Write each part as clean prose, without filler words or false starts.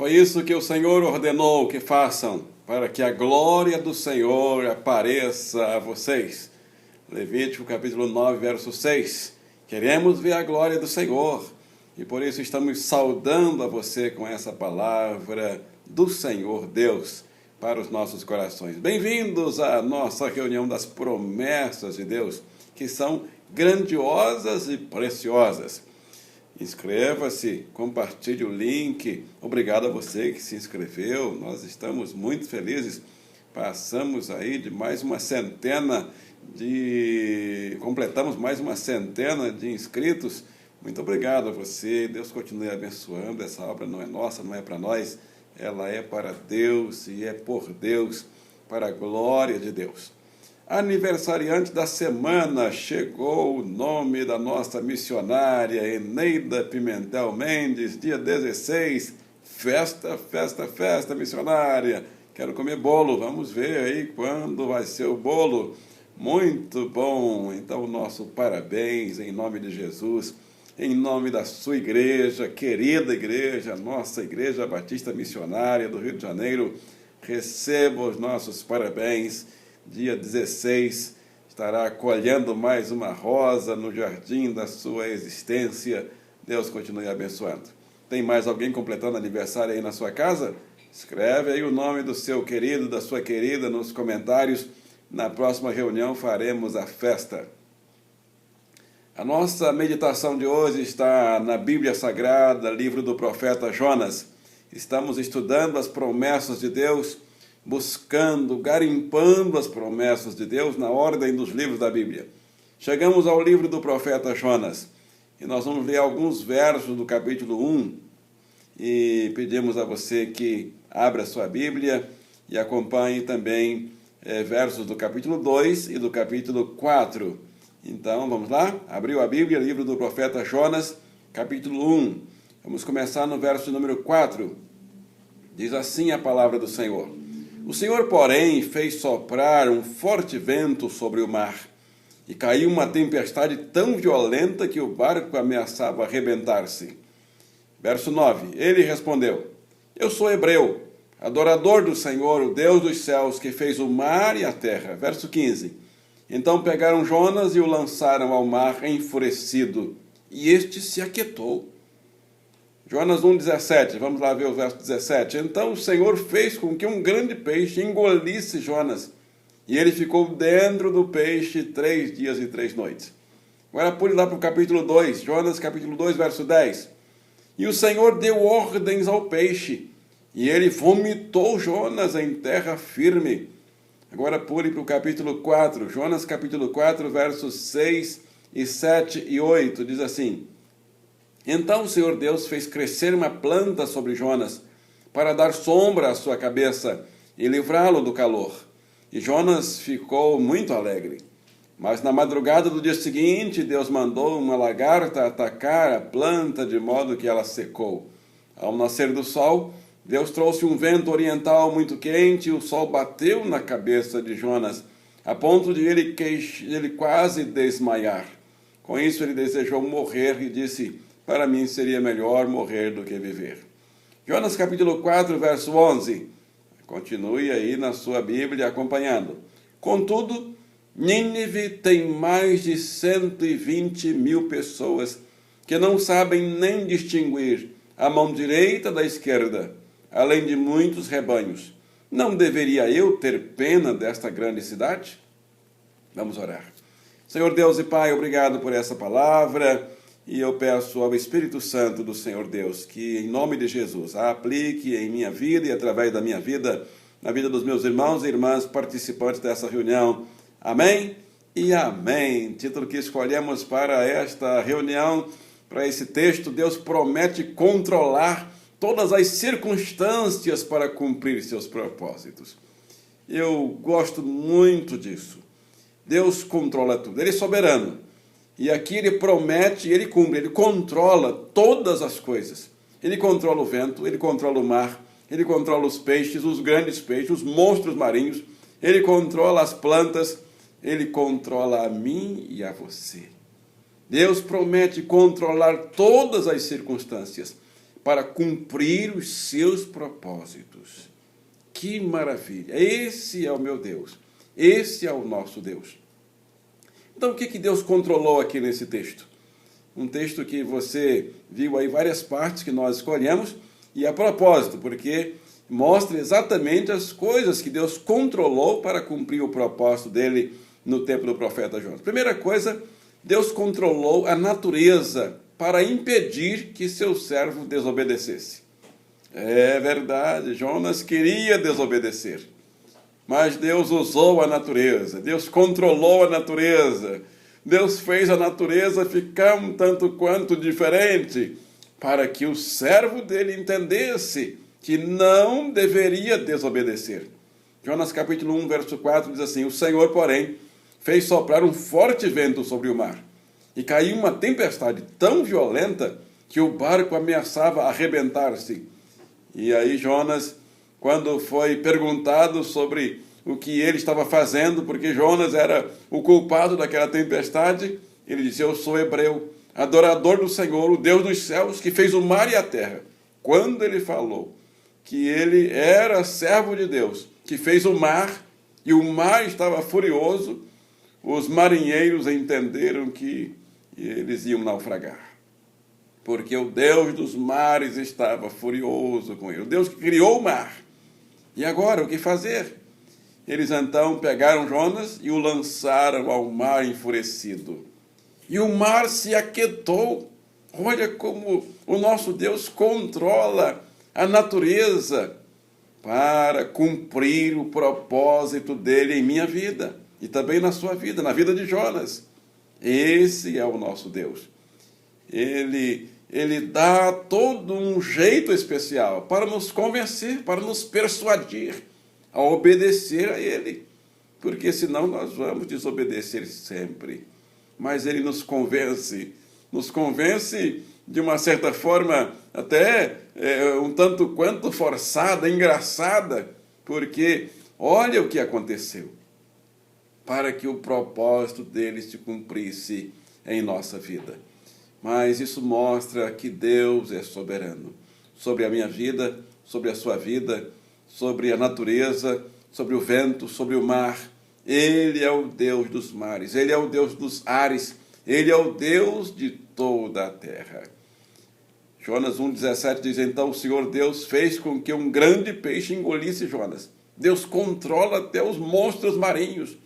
Foi isso que o Senhor ordenou que façam, para que a glória do Senhor apareça a vocês. Levítico capítulo 9, verso 6. Queremos ver a glória do Senhor e por isso estamos saudando a você com essa palavra do Senhor Deus para os nossos corações. Bem-vindos à nossa reunião das promessas de Deus, que são grandiosas e preciosas. Inscreva-se, compartilhe o link. Obrigado a você que se inscreveu. Nós estamos muito felizes. Passamos aí de mais uma centena completamos mais uma centena de inscritos. Muito obrigado a você. Deus continue abençoando. Essa obra não é nossa, não é para nós. Ela é para Deus e é por Deus, para a glória de Deus. Aniversariante da semana, chegou o nome da nossa missionária Eneida Pimentel Mendes, dia 16, festa, missionária. Quero comer bolo, vamos ver aí quando vai ser o bolo. Muito bom, então nosso parabéns em nome de Jesus, em nome da sua igreja, querida igreja, nossa Igreja Batista Missionária do Rio de Janeiro. Receba os nossos parabéns. Dia 16, estará colhendo mais uma rosa no jardim da sua existência. Deus continue abençoando. Tem mais alguém completando aniversário aí na sua casa? Escreve aí o nome do seu querido, da sua querida nos comentários. Na próxima reunião faremos a festa. A nossa meditação de hoje está na Bíblia Sagrada, livro do profeta Jonas. Estamos estudando as promessas de Deus, buscando, garimpando as promessas de Deus na ordem dos livros da Bíblia. Chegamos ao livro do profeta Jonas e nós vamos ler alguns versos do capítulo 1 e pedimos a você que abra sua Bíblia e acompanhe também versos do capítulo 2 e do capítulo 4. Então, vamos lá? Abriu a Bíblia, livro do profeta Jonas, capítulo 1. Vamos começar no verso número 4. Diz assim a palavra do Senhor. O Senhor, porém, fez soprar um forte vento sobre o mar, e caiu uma tempestade tão violenta que o barco ameaçava arrebentar-se. Verso 9. Ele respondeu: Eu sou hebreu, adorador do Senhor, o Deus dos céus, que fez o mar e a terra. Verso 15. Então pegaram Jonas e o lançaram ao mar enfurecido, e este se aquietou. Jonas 1,17, vamos lá ver o verso 17. Então o Senhor fez com que um grande peixe engolisse Jonas, e ele ficou dentro do peixe 3 dias e 3 noites. Agora pule lá para o capítulo 2, Jonas capítulo 2, verso 10. E o Senhor deu ordens ao peixe, e ele vomitou Jonas em terra firme. Agora pule para o capítulo 4, Jonas capítulo 4, versos 6 e 7 e 8, diz assim. Então o Senhor Deus fez crescer uma planta sobre Jonas, para dar sombra à sua cabeça e livrá-lo do calor. E Jonas ficou muito alegre. Mas na madrugada do dia seguinte, Deus mandou uma lagarta atacar a planta, de modo que ela secou. Ao nascer do sol, Deus trouxe um vento oriental muito quente, e o sol bateu na cabeça de Jonas, a ponto de ele quase desmaiar. Com isso ele desejou morrer e disse: para mim seria melhor morrer do que viver. Jonas capítulo 4, verso 11. Continue aí na sua Bíblia acompanhando. Contudo, Nínive tem mais de 120.000 pessoas que não sabem nem distinguir a mão direita da esquerda, além de muitos rebanhos. Não deveria eu ter pena desta grande cidade? Vamos orar. Senhor Deus e Pai, obrigado por essa palavra. E eu peço ao Espírito Santo do Senhor Deus que, em nome de Jesus, a aplique em minha vida e através da minha vida, na vida dos meus irmãos e irmãs participantes dessa reunião. Amém e amém. Título que escolhemos para esta reunião, para esse texto: Deus promete controlar todas as circunstâncias para cumprir seus propósitos. Eu gosto muito disso. Deus controla tudo, Ele é soberano. E aqui ele promete e ele cumpre, ele controla todas as coisas. Ele controla o vento, ele controla o mar, ele controla os peixes, os grandes peixes, os monstros marinhos, ele controla as plantas, ele controla a mim e a você. Deus promete controlar todas as circunstâncias para cumprir os seus propósitos. Que maravilha! Esse é o meu Deus. Esse é o nosso Deus. Então, o que Deus controlou aqui nesse texto? Um texto que você viu aí várias partes que nós escolhemos, e a propósito, porque mostra exatamente as coisas que Deus controlou para cumprir o propósito dele no tempo do profeta Jonas. Primeira coisa, Deus controlou a natureza para impedir que seu servo desobedecesse. É verdade, Jonas queria desobedecer, mas Deus usou a natureza, Deus controlou a natureza, Deus fez a natureza ficar um tanto quanto diferente, para que o servo dele entendesse que não deveria desobedecer. Jonas capítulo 1, verso 4 diz assim: o Senhor, porém, fez soprar um forte vento sobre o mar, e caiu uma tempestade tão violenta que o barco ameaçava arrebentar-se. E aí Jonas, quando foi perguntado sobre o que ele estava fazendo, porque Jonas era o culpado daquela tempestade, ele disse: eu sou hebreu, adorador do Senhor, o Deus dos céus, que fez o mar e a terra. Quando ele falou que ele era servo de Deus, que fez o mar, e o mar estava furioso, os marinheiros entenderam que eles iam naufragar, porque o Deus dos mares estava furioso com ele, o Deus que criou o mar. E agora, o que fazer? Eles então pegaram Jonas e o lançaram ao mar enfurecido. E o mar se aquietou. Olha como o nosso Deus controla a natureza para cumprir o propósito dele em minha vida e também na sua vida, na vida de Jonas. Esse é o nosso Deus. Ele dá todo um jeito especial para nos convencer, para nos persuadir a obedecer a ele, porque senão nós vamos desobedecer sempre. Mas ele nos convence de uma certa forma até um tanto quanto forçada, engraçada, porque olha o que aconteceu, para que o propósito dele se cumprisse em nossa vida. Mas isso mostra que Deus é soberano sobre a minha vida, sobre a sua vida, sobre a natureza, sobre o vento, sobre o mar. Ele é o Deus dos mares, ele é o Deus dos ares, ele é o Deus de toda a terra. Jonas 1,17 diz: então o Senhor Deus fez com que um grande peixe engolisse Jonas. Deus controla até os monstros marinhos.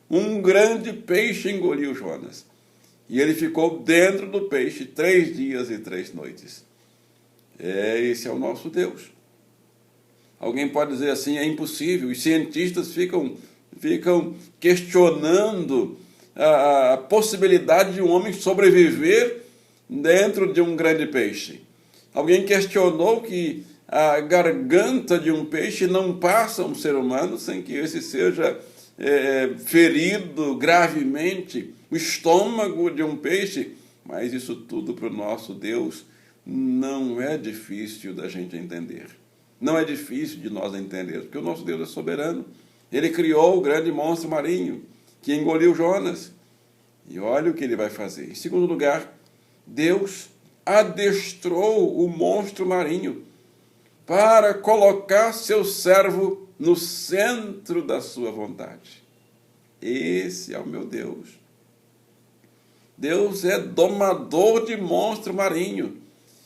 Um grande peixe engoliu Jonas. E ele ficou dentro do peixe 3 dias e 3 noites. Esse é o nosso Deus. Alguém pode dizer assim: é impossível. Os cientistas ficam questionando a possibilidade de um homem sobreviver dentro de um grande peixe. Alguém questionou que a garganta de um peixe não passa um ser humano sem que esse seja ferido gravemente, o estômago de um peixe. Mas isso tudo para o nosso Deus não é difícil da gente entender. Não é difícil de nós entender, porque o nosso Deus é soberano. Ele criou o grande monstro marinho que engoliu Jonas. E olha o que ele vai fazer. Em segundo lugar, Deus adestrou o monstro marinho para colocar seu servo no centro da sua vontade. Esse é o meu Deus. Deus é domador de monstro marinho.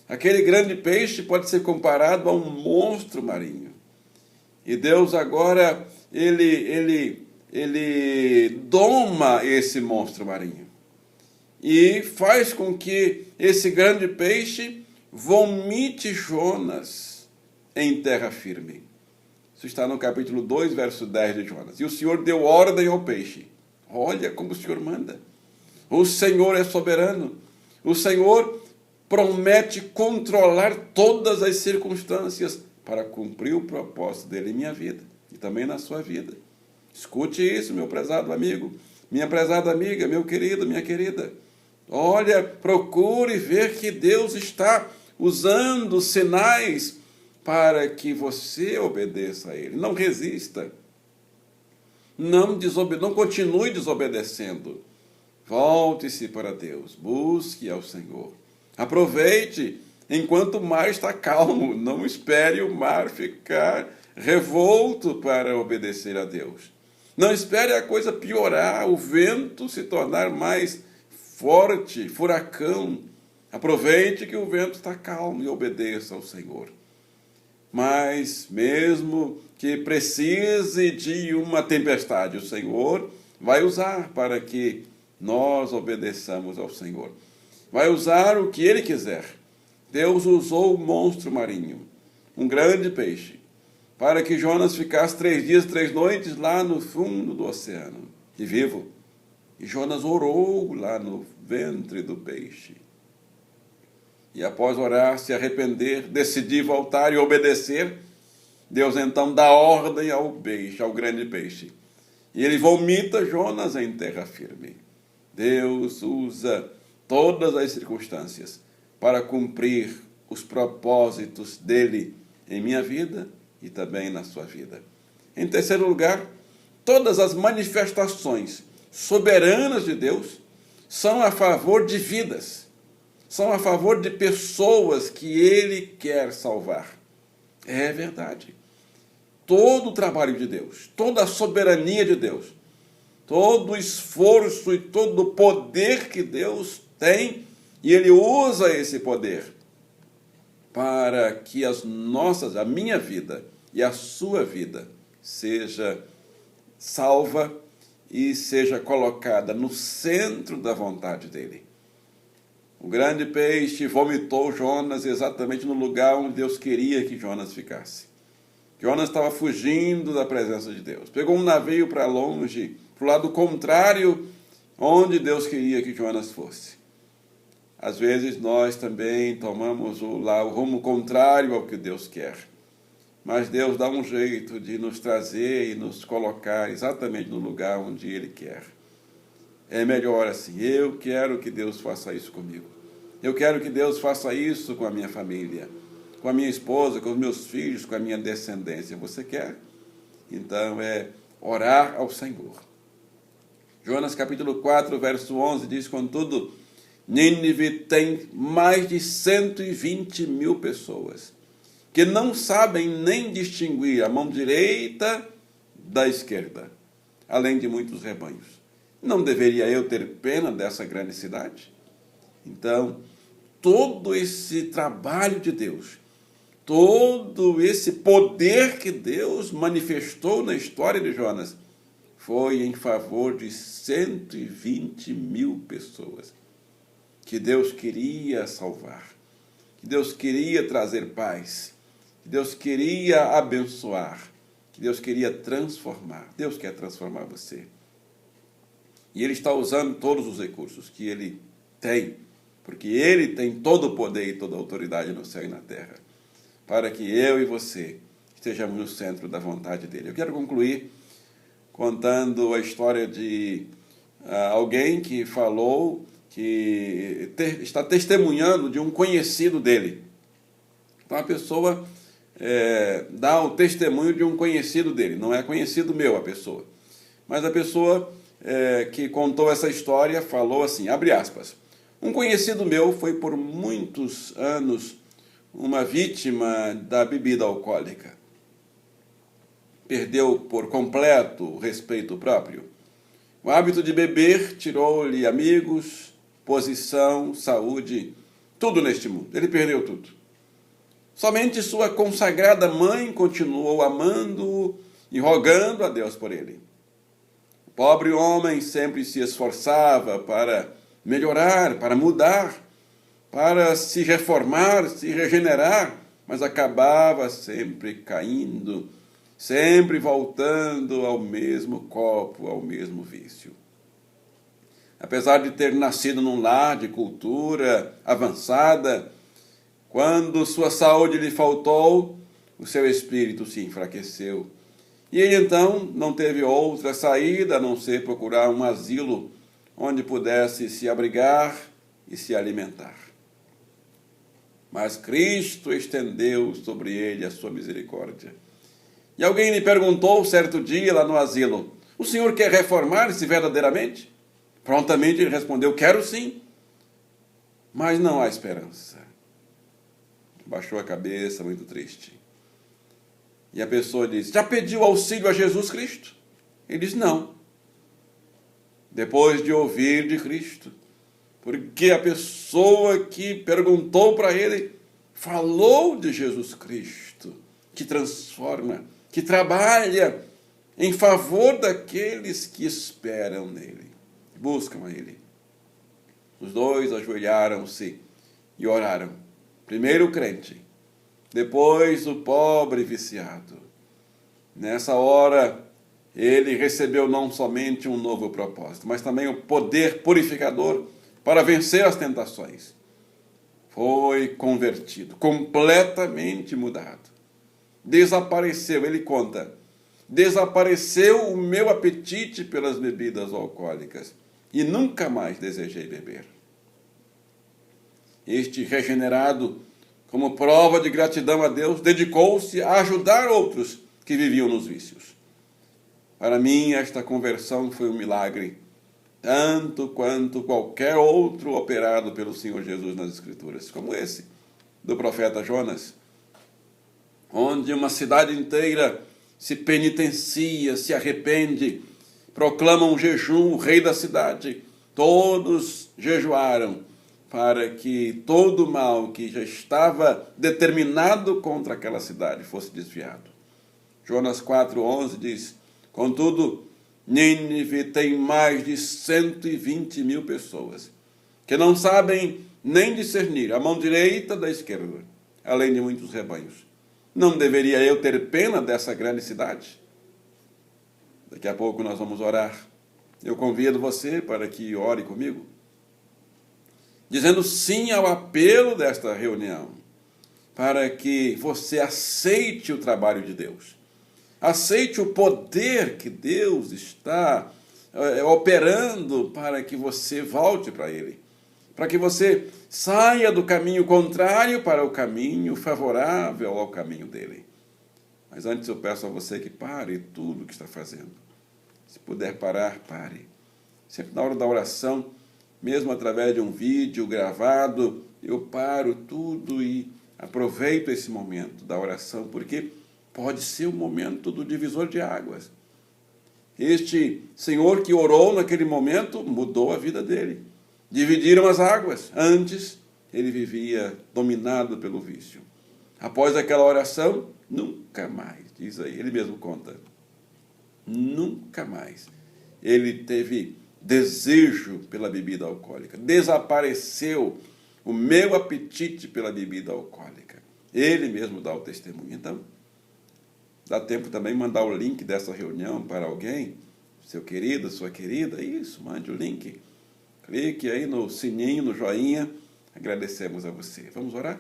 Aquele grande peixe pode ser comparado a um monstro marinho. E Deus agora, ele doma esse monstro marinho. E faz com que esse grande peixe vomite Jonas em terra firme. Isso está no capítulo 2, verso 10 de Jonas. E o Senhor deu ordem ao peixe. Olha como o Senhor manda. O Senhor é soberano. O Senhor promete controlar todas as circunstâncias para cumprir o propósito dele em minha vida e também na sua vida. Escute isso, meu prezado amigo, minha prezada amiga, meu querido, minha querida. Olha, procure ver que Deus está usando sinais para que você obedeça a ele. Não resista. Não continue desobedecendo. Volte-se para Deus. Busque ao Senhor. Aproveite enquanto o mar está calmo. Não espere o mar ficar revolto para obedecer a Deus. Não espere a coisa piorar, o vento se tornar mais forte, furacão. Aproveite que o vento está calmo e obedeça ao Senhor. Mas mesmo que precise de uma tempestade, o Senhor vai usar para que nós obedeçamos ao Senhor. Vai usar o que Ele quiser. Deus usou o monstro marinho, um grande peixe, para que Jonas ficasse 3 dias, 3 noites lá no fundo do oceano, e vivo. E Jonas orou lá no ventre do peixe. E após orar, se arrepender, decidir voltar e obedecer, Deus então dá ordem ao peixe, ao grande peixe. E ele vomita Jonas em terra firme. Deus usa todas as circunstâncias para cumprir os propósitos dele em minha vida e também na sua vida. Em terceiro lugar, todas as manifestações soberanas de Deus são a favor de vidas, são a favor de pessoas que Ele quer salvar. É verdade. Todo o trabalho de Deus, toda a soberania de Deus, todo o esforço e todo o poder que Deus tem, e Ele usa esse poder para que a minha vida e a sua vida seja salva e seja colocada no centro da vontade dele. O grande peixe vomitou Jonas exatamente no lugar onde Deus queria que Jonas ficasse. Jonas estava fugindo da presença de Deus. Pegou um navio para longe, para o lado contrário, onde Deus queria que Jonas fosse. Às vezes nós também tomamos o rumo contrário ao que Deus quer. Mas Deus dá um jeito de nos trazer e nos colocar exatamente no lugar onde Ele quer. É melhor assim. Eu quero que Deus faça isso comigo. Eu quero que Deus faça isso com a minha família, com a minha esposa, com os meus filhos, com a minha descendência. Você quer? Então é orar ao Senhor. Jonas capítulo 4, verso 11 diz: contudo, Nínive tem mais de 120 mil pessoas que não sabem nem distinguir a mão direita da esquerda, além de muitos rebanhos. Não deveria eu ter pena dessa grande cidade? Então, todo esse trabalho de Deus, todo esse poder que Deus manifestou na história de Jonas, foi em favor de 120 mil pessoas que Deus queria salvar, que Deus queria trazer paz, que Deus queria abençoar, que Deus queria transformar. Deus quer transformar você. E Ele está usando todos os recursos que Ele tem, porque Ele tem todo o poder e toda a autoridade no céu e na terra, para que eu e você estejamos no centro da vontade dEle. Eu quero concluir contando a história de alguém que falou que está testemunhando de um conhecido dele. Então a pessoa dá o testemunho de um conhecido dele. Não é conhecido meu a pessoa, mas a pessoa que contou essa história falou assim, abre aspas: um conhecido meu foi por muitos anos uma vítima da bebida alcoólica. Perdeu por completo o respeito próprio. O hábito de beber tirou-lhe amigos, posição, saúde, tudo neste mundo. Ele perdeu tudo. Somente sua consagrada mãe continuou amando-o e rogando a Deus por ele. O pobre homem sempre se esforçava para melhorar, para mudar, para se reformar, se regenerar, mas acabava sempre caindo, sempre voltando ao mesmo copo, ao mesmo vício. Apesar de ter nascido num lar de cultura avançada, quando sua saúde lhe faltou, o seu espírito se enfraqueceu. E ele então não teve outra saída a não ser procurar um asilo onde pudesse se abrigar e se alimentar. Mas Cristo estendeu sobre ele a sua misericórdia. E alguém lhe perguntou certo dia lá no asilo: o senhor quer reformar-se verdadeiramente? Prontamente ele respondeu: quero sim, mas não há esperança. Baixou a cabeça, muito triste. E a pessoa diz: já pediu auxílio a Jesus Cristo? Ele diz: não. Depois de ouvir de Cristo. Porque a pessoa que perguntou para ele falou de Jesus Cristo, que transforma, que trabalha em favor daqueles que esperam nele, buscam a ele. Os dois ajoelharam-se e oraram. Primeiro o crente, depois o pobre viciado. Nessa hora, ele recebeu não somente um novo propósito, mas também o poder purificador para vencer as tentações. Foi convertido, completamente mudado. Desapareceu, ele conta, desapareceu o meu apetite pelas bebidas alcoólicas e nunca mais desejei beber. Este regenerado, como prova de gratidão a Deus, dedicou-se a ajudar outros que viviam nos vícios. Para mim, esta conversão foi um milagre, tanto quanto qualquer outro operado pelo Senhor Jesus nas Escrituras, como esse do profeta Jonas, onde uma cidade inteira se penitencia, se arrepende, proclama um jejum, o rei da cidade, todos jejuaram para que todo o mal que já estava determinado contra aquela cidade fosse desviado. Jonas 4,11 diz: contudo, Nínive tem mais de 120 mil pessoas que não sabem nem discernir a mão direita da esquerda, além de muitos rebanhos. Não deveria eu ter pena dessa grande cidade? Daqui a pouco nós vamos orar. Eu convido você para que ore comigo, dizendo sim ao apelo desta reunião, para que você aceite o trabalho de Deus. Aceite o poder que Deus está operando para que você volte para Ele. Para que você saia do caminho contrário para o caminho favorável ao caminho dele. Mas antes eu peço a você que pare tudo o que está fazendo. Se puder parar, pare. Sempre na hora da oração, mesmo através de um vídeo gravado, eu paro tudo e aproveito esse momento da oração, porque pode ser o momento do divisor de águas. Este senhor que orou naquele momento mudou a vida dele. Dividiram as águas. Antes, ele vivia dominado pelo vício. Após aquela oração, nunca mais, diz aí, ele mesmo conta, nunca mais ele teve desejo pela bebida alcoólica. Desapareceu o meu apetite pela bebida alcoólica. Ele mesmo dá o testemunho. Então, dá tempo também mandar o link dessa reunião para alguém, seu querido, sua querida, isso, mande o link. Clique aí no sininho, no joinha. Agradecemos a você. Vamos orar?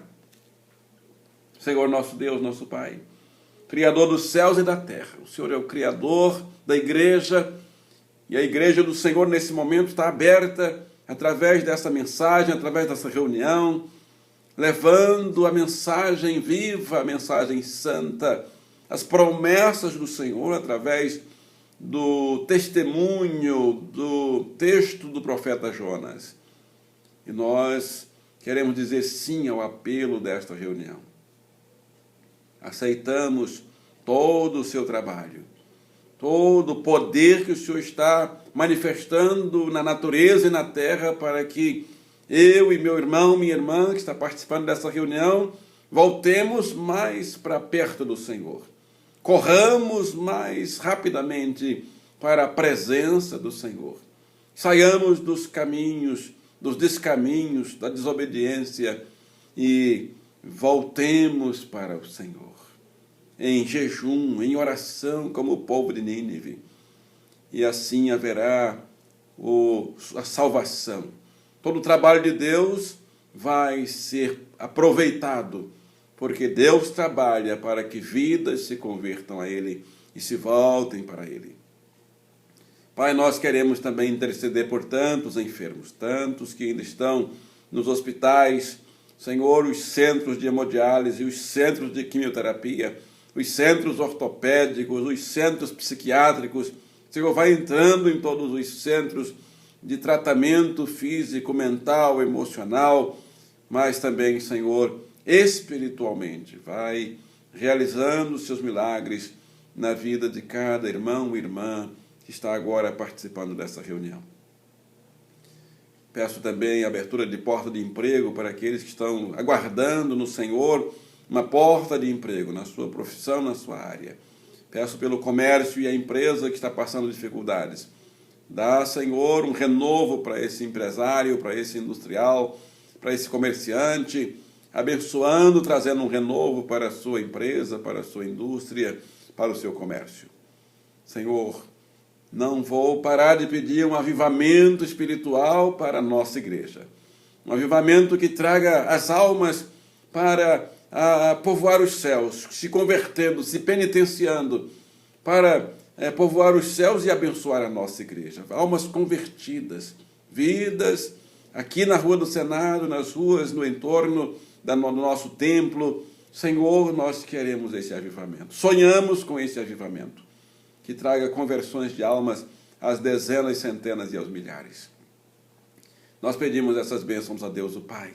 Senhor, nosso Deus, nosso Pai, Criador dos céus e da terra. O Senhor é o Criador da igreja, e a igreja do Senhor nesse momento está aberta através dessa mensagem, através dessa reunião, levando a mensagem viva, a mensagem santa, as promessas do Senhor através do testemunho, do texto do profeta Jonas. E nós queremos dizer sim ao apelo desta reunião. Aceitamos todo o seu trabalho, todo o poder que o Senhor está manifestando na natureza e na terra para que eu e meu irmão, minha irmã, que está participando dessa reunião, voltemos mais para perto do Senhor. Corramos mais rapidamente para a presença do Senhor. Saiamos dos caminhos, dos descaminhos, da desobediência e voltemos para o Senhor. Em jejum, em oração, como o povo de Nínive. E assim haverá a salvação. Todo o trabalho de Deus vai ser aproveitado, porque Deus trabalha para que vidas se convertam a Ele e se voltem para Ele. Pai, nós queremos também interceder por tantos enfermos, tantos que ainda estão nos hospitais, Senhor, os centros de hemodiálise, os centros de quimioterapia, os centros ortopédicos, os centros psiquiátricos. Senhor, vai entrando em todos os centros de tratamento físico, mental, emocional, mas também, Senhor, espiritualmente. Vai realizando os seus milagres na vida de cada irmão e irmã que está agora participando dessa reunião. Peço também a abertura de porta de emprego para aqueles que estão aguardando no Senhor uma porta de emprego na sua profissão, na sua área. Peço pelo comércio e a empresa que está passando dificuldades. Dá, Senhor, um renovo para esse empresário, para esse industrial, para esse comerciante, abençoando, trazendo um renovo para a sua empresa, para a sua indústria, para o seu comércio. Senhor, não vou parar de pedir um avivamento espiritual para a nossa igreja. Um avivamento que traga as almas para povoar os céus, se convertendo, se penitenciando, para povoar os céus e abençoar a nossa igreja. Almas convertidas, vidas aqui na Rua do Senado, nas ruas, no entorno do nosso templo. Senhor, nós queremos esse avivamento. Sonhamos com esse avivamento, que traga conversões de almas às dezenas, centenas e aos milhares. Nós pedimos essas bênçãos a Deus o Pai,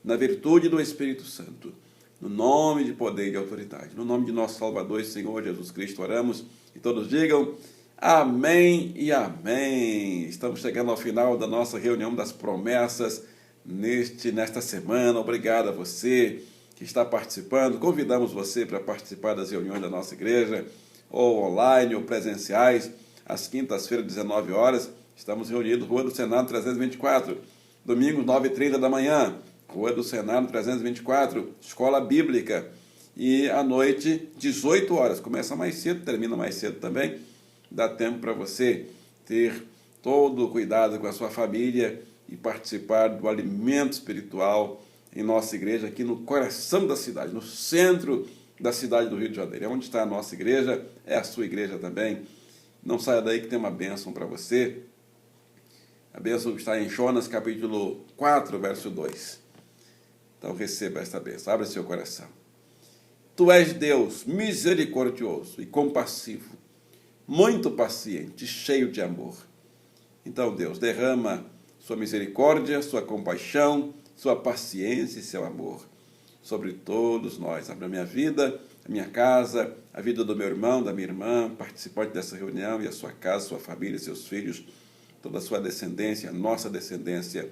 na virtude do Espírito Santo, no nome de poder e autoridade. No nome de nosso Salvador e Senhor Jesus Cristo oramos, e todos digam amém e amém. Estamos chegando ao final da nossa reunião das promessas nesta semana. Obrigado a você que está participando. Convidamos você para participar das reuniões da nossa igreja, ou online, ou presenciais, às quintas-feiras, 19 horas. Estamos reunidos, Rua do Senado 324, domingos, 9h30 da manhã, Rua do Senado 324, Escola Bíblica. E à noite, 18 horas. Começa mais cedo, termina mais cedo também. Dá tempo para você ter todo o cuidado com a sua família e participar do alimento espiritual em nossa igreja, aqui no coração da cidade, no centro da cidade do Rio de Janeiro. É onde está a nossa igreja, é a sua igreja também. Não saia daí que tem uma bênção para você. A bênção está em Jonas, capítulo 4, verso 2. Então receba esta bênção, abra seu coração. Tu és Deus misericordioso e compassivo, muito paciente, cheio de amor. Então, Deus, derrama sua misericórdia, sua compaixão, sua paciência e seu amor sobre todos nós. Abre a minha vida, a minha casa, a vida do meu irmão, da minha irmã, participante dessa reunião, e a sua casa, sua família, seus filhos, toda a sua descendência, a nossa descendência.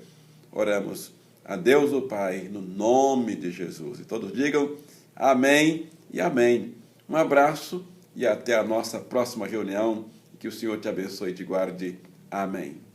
Oramos a Deus o Pai, no nome de Jesus. E todos digam amém e amém. Um abraço e até a nossa próxima reunião. Que o Senhor te abençoe e te guarde. Amém.